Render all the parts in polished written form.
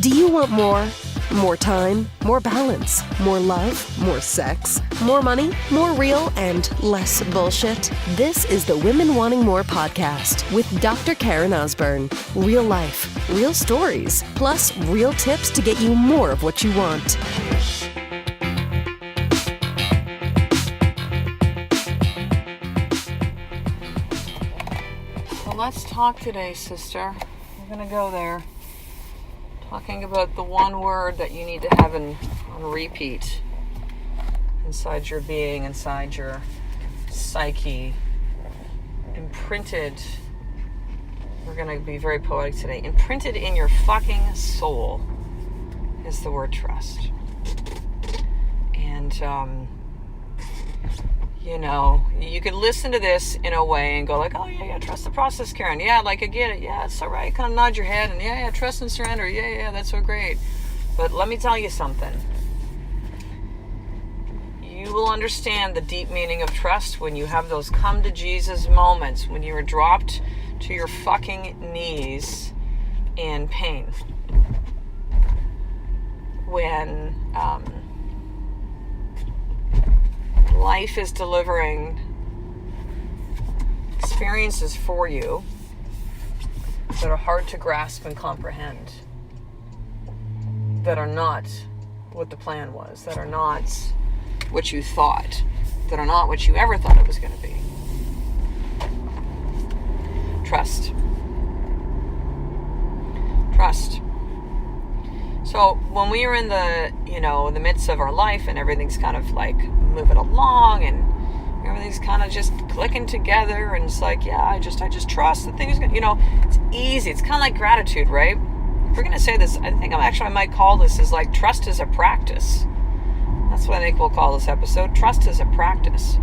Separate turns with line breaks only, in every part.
Do you want more? More time, more balance, more love, more sex, more money, more real, and less bullshit? This is the Women Wanting More podcast with Dr. Karen Osborne. Real life, real stories, plus real tips to get you more of what you want.
Well, let's talk today, sister. We're going to go there. Talking about the one word that you need to have on repeat inside your being, inside your psyche, imprinted. We're going to be very poetic today. Imprinted in your fucking soul is the word trust. And, you can listen to this in a way and go like, oh, yeah, trust the process, Karen. Yeah, like, I get it. Yeah, it's all right. Kind of nod your head and, yeah, trust and surrender. Yeah, that's so great. But let me tell you something. You will understand the deep meaning of trust when you have those come to Jesus moments, when you are dropped to your fucking knees in pain. When, life is delivering experiences for you that are hard to grasp and comprehend, that are not what the plan was, that are not what you thought, that are not what you ever thought it was going to be. Trust. So when we are in the midst of our life and everything's kind of like moving along and everything's kind of just clicking together and it's like, yeah, I just trust that things, it's easy. It's kind of like gratitude, right? If we're going to say this, I think I might call this is like trust is a practice. That's what I think we'll call this episode. Trust is a practice.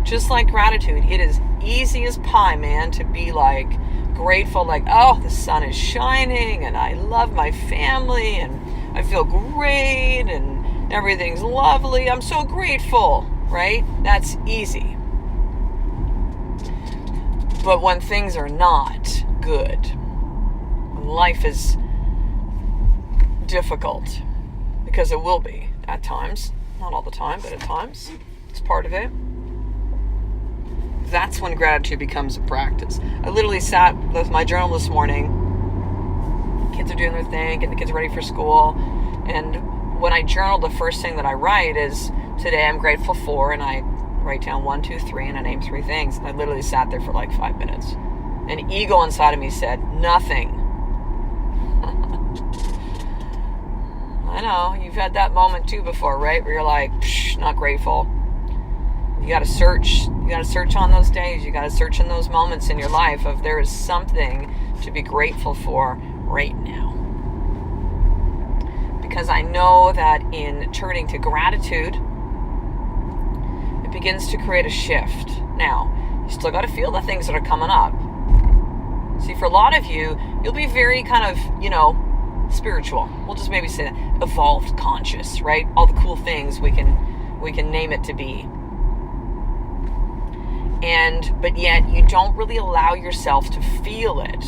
Just like gratitude, it is easy as pie, man, to be like grateful, like, oh, the sun is shining and I love my family and I feel great and everything's lovely. I'm so grateful, right? That's easy. But when things are not good, when life is difficult, because it will be at times, not all the time, but at times, it's part of it. That's when gratitude becomes a practice. I literally sat with my journal this morning. Kids are doing their thing, getting the kids ready for school. And when I journal, the first thing that I write is, today I'm grateful for, and I write down 1, 2, 3, and I name 3 things. And I literally sat there for like 5 minutes. An ego inside of me said, nothing. I know, you've had that moment too before, right? Where you're like, not grateful. You got to search. You got to search on those days. You got to search in those moments in your life of there is something to be grateful for right now. Because I know that in turning to gratitude, it begins to create a shift. Now, you still got to feel the things that are coming up. See, for a lot of you, you'll be very kind of, spiritual. We'll just maybe say that. Evolved conscious, right? All the cool things we can name it to be. But yet you don't really allow yourself to feel it.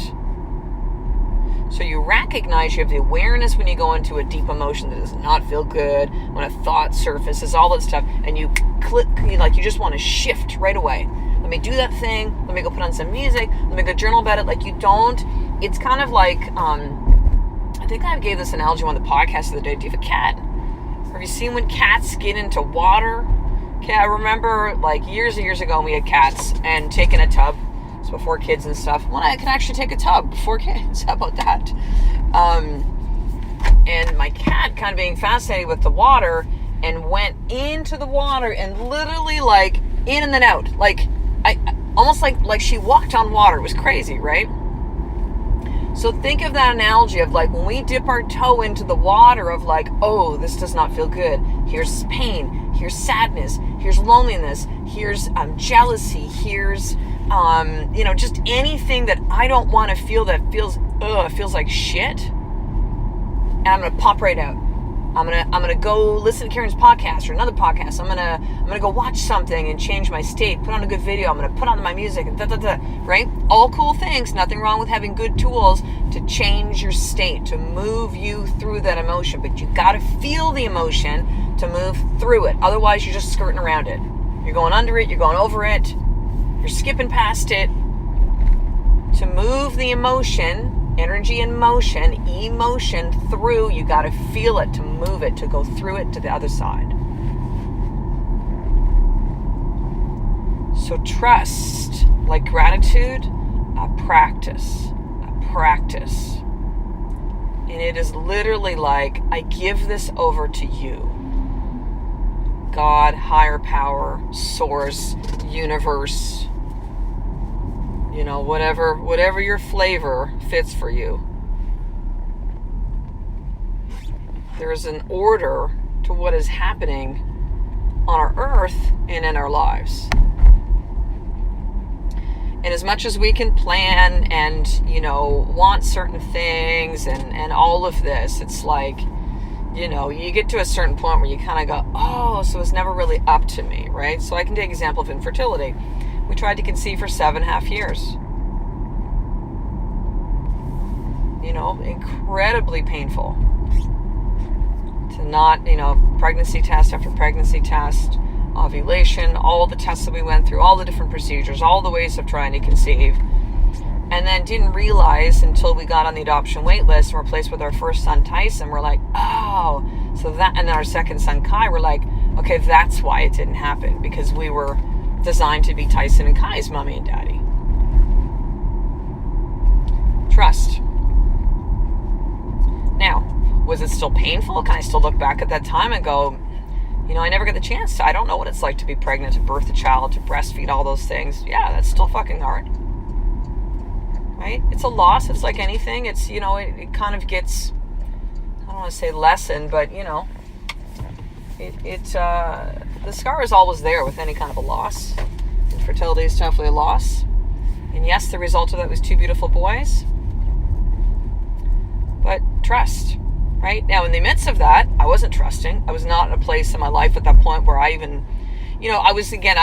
So you recognize, you have the awareness when you go into a deep emotion that does not feel good, when a thought surfaces, all that stuff, and you you just want to shift right away. Let me do that thing, let me go put on some music, let me go journal about it. Like, you don't, it's kind of like, I think I gave this analogy on the podcast the other day. Do you have a cat? Have you seen when cats get into water? Okay, I remember like years and years ago when we had cats and taking a tub. It's before kids and stuff. When I could actually take a tub before kids. How about that? And my cat kind of being fascinated with the water and went into the water and literally like in and then out. Like I almost like she walked on water. It was crazy, right? So think of that analogy of like when we dip our toe into the water of like, oh, this does not feel good. Here's pain. Here's sadness. Here's loneliness. Here's jealousy. Here's, just anything that I don't want to feel that feels like shit. And I'm going to pop right out. I'm gonna go listen to Karen's podcast or another podcast. I'm gonna go watch something and change my state. Put on a good video. I'm gonna put on my music and right? All cool things. Nothing wrong with having good tools to change your state, to move you through that emotion. But you gotta feel the emotion to move through it. Otherwise, you're just skirting around it. You're going under it. You're going over it. You're skipping past it. To move the emotion. Energy and motion, emotion through, you got to feel it to move it, to go through it to the other side. So trust, like gratitude, a practice. And it is literally like, I give this over to you. God, higher power, source, universe, whatever your flavor fits for you. There is an order to what is happening on our earth and in our lives. And as much as we can plan and, want certain things and all of this, it's like, you get to a certain point where you kind of go, oh, so it's never really up to me, right? So I can take an example of infertility. We tried to conceive for 7.5 years. Incredibly painful. To not, pregnancy test after pregnancy test, ovulation, all the tests that we went through, all the different procedures, all the ways of trying to conceive. And then didn't realize until we got on the adoption wait list and were placed with our first son, Tyson, we're like, oh, so that, and then our second son, Kai, we're like, okay, that's why it didn't happen, because we were designed to be Tyson and Kai's mommy and daddy. Trust. Now, was it still painful? Can I still look back at that time and go, I never got the chance to, I don't know what it's like to be pregnant, to birth a child, to breastfeed, all those things. Yeah, that's still fucking hard. Right? It's a loss. It's like anything. It's, it kind of gets, I don't want to say lessened, but, the scar is always there with any kind of a loss. Infertility is definitely a loss. And yes, the result of that was 2 beautiful boys. But trust, right? Now, in the midst of that, I wasn't trusting. I was not in a place in my life at that point where I even, I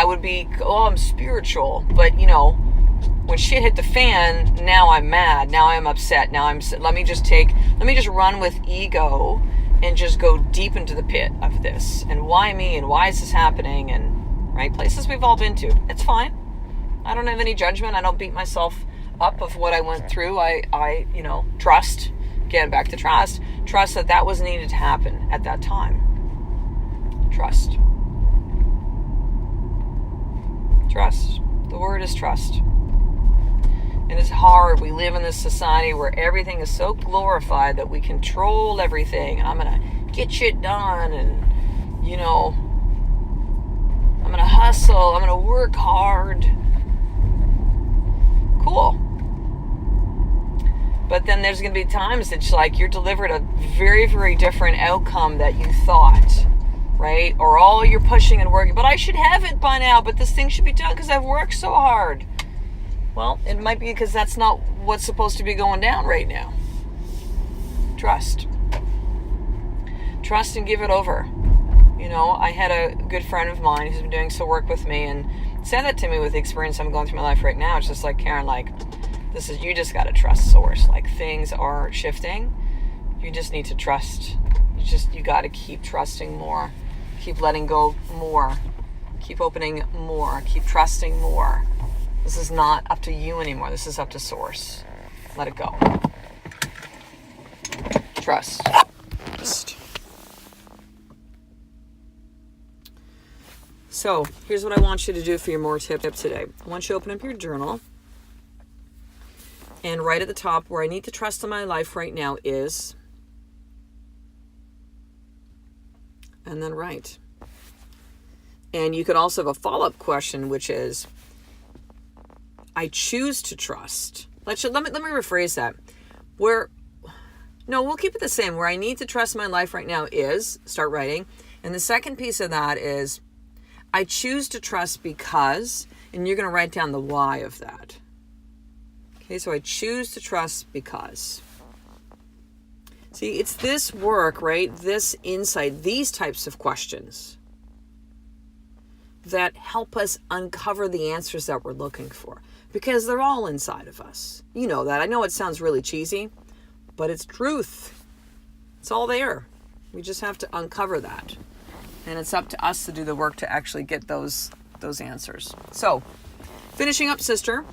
would be, I'm spiritual. But, when shit hit the fan, now I'm mad. Now I'm upset. Let me just run with ego and just go deep into the pit of this. And why me? And why is this happening? And, right, places we've all been to. It's fine. I don't have any judgment. I don't beat myself up of what I went through. I trust. Again, back to trust. Trust that was needed to happen at that time. Trust. Trust. The word is trust. And it's hard. We live in this society where everything is so glorified that we control everything. And I'm going to get shit done. And, I'm going to hustle. I'm going to work hard. Cool. But then there's going to be times it's like you're delivered a very, very different outcome that you thought, right? Or all you're pushing and working, but I should have it by now, but this thing should be done because I've worked so hard. Well, it might be because that's not what's supposed to be going down right now. Trust. Trust and give it over. I had a good friend of mine who's been doing some work with me and said that to me with the experience I'm going through my life right now. It's just like, Karen, you just got to trust source. Like, things are shifting. You just need to trust. You got to keep trusting more. Keep letting go more. Keep opening more. Keep trusting more. This is not up to you anymore. This is up to source. Let it go. Trust. So, here's what I want you to do for your more tip today. I want you to open up your journal. And right at the top, where I need to trust in my life right now is, and then write. And you could also have a follow-up question, which is, I choose to trust. Let me rephrase that. We'll keep it the same. Where I need to trust my life right now is, start writing. And the second piece of that is, I choose to trust because, and you're going to write down the why of that. Okay, so I choose to trust because. See, it's this work, right? This insight, these types of questions that help us uncover the answers that we're looking for, because they're all inside of us. You know that. I know it sounds really cheesy, but it's truth. It's all there. We just have to uncover that. And it's up to us to do the work to actually get those answers. So, finishing up, sister.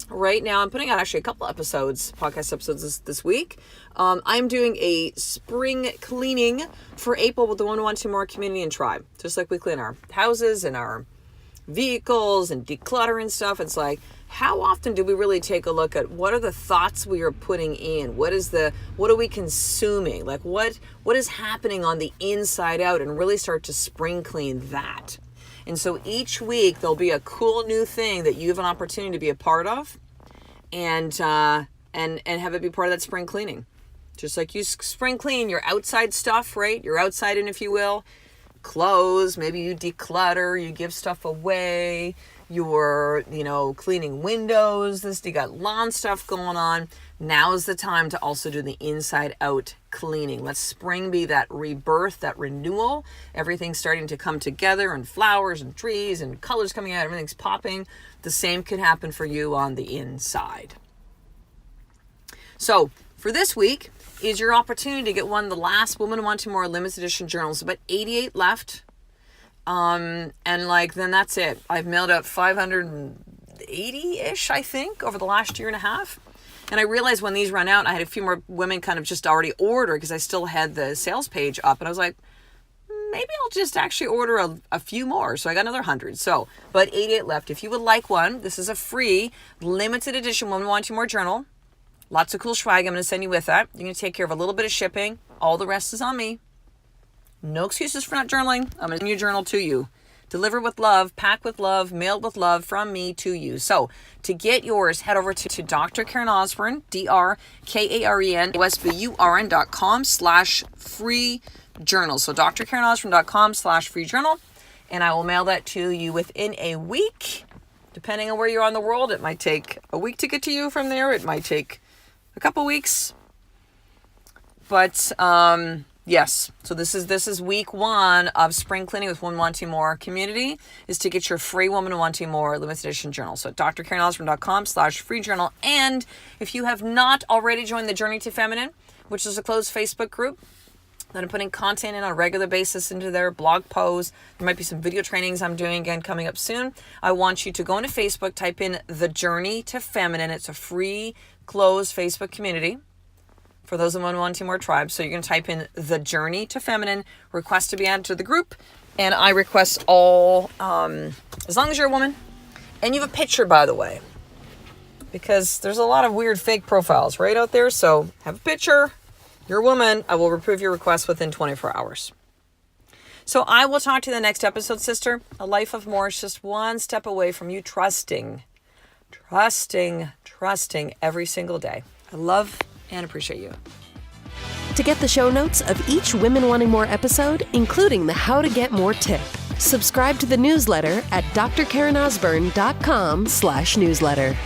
Right now, I'm putting out actually a couple episodes, podcast episodes this week. I'm doing a spring cleaning for April with the Women Wanting More community and tribe. Just like we clean our houses and our vehicles and declutter and stuff. It's like, how often do we really take a look at what are the thoughts we are putting in? What are we consuming? Like what is happening on the inside out, and really start to spring clean that. And so each week there'll be a cool new thing that you have an opportunity to be a part of, and have it be part of that spring cleaning. Just like you spring clean your outside stuff, right? Your outside, and if you will, clothes, maybe you declutter, you give stuff away, you're, cleaning windows, you got lawn stuff going on. Now is the time to also do the inside out cleaning. Let spring be that rebirth, that renewal. Everything's starting to come together, and flowers and trees and colors coming out, everything's popping. The same could happen for you on the inside. So for this week is your opportunity to get one of the last Women Wanting More limited edition journals. About 88 left. And then that's it. I've mailed out 580-ish, I think, over the last year and a half. And I realized when these run out, I had a few more women kind of just already order, because I still had the sales page up. And I was like, maybe I'll just actually order a few more. So I got another 100. So, but 88 left. If you would like one, this is a free limited edition Women Wanting More journal. Lots of cool swag I'm going to send you with that. You're going to take care of a little bit of shipping. All the rest is on me. No excuses for not journaling. I'm going to send your journal to you. Delivered with love, packed with love, mailed with love from me to you. So to get yours, head over to Dr. Karen Osborne, drkarenOsborn.com/free journal. So drkarenosborn.com/free journal. And I will mail that to you within a week. Depending on where you're on the world, it might take a week to get to you from there. It might take a couple weeks. But, yes, so this is week 1 of spring cleaning with Women Wanting More community, is to get your free Women Wanting More limited edition journal. So drkarenosborn.com/free journal. And if you have not already joined the Journey to Feminine, which is a closed Facebook group that I'm putting content in on a regular basis into their blog posts, there might be some video trainings I'm doing again coming up soon. I want you to go into Facebook, type in the Journey to Feminine. It's a free closed Facebook community for those of Women Wanting More tribes. So you're going to type in the Journey to Feminine, request to be added to the group. And I request all, as long as you're a woman and you have a picture, by the way, because there's a lot of weird fake profiles right out there. So have a picture. You're a woman. I will approve your request within 24 hours. So I will talk to you in the next episode, sister. A life of more is just one step away from you trusting every single day. I love and appreciate you.
To get the show notes of each Women Wanting More episode, including the How to Get More tip, subscribe to the newsletter at drkarenosborn.com/newsletter.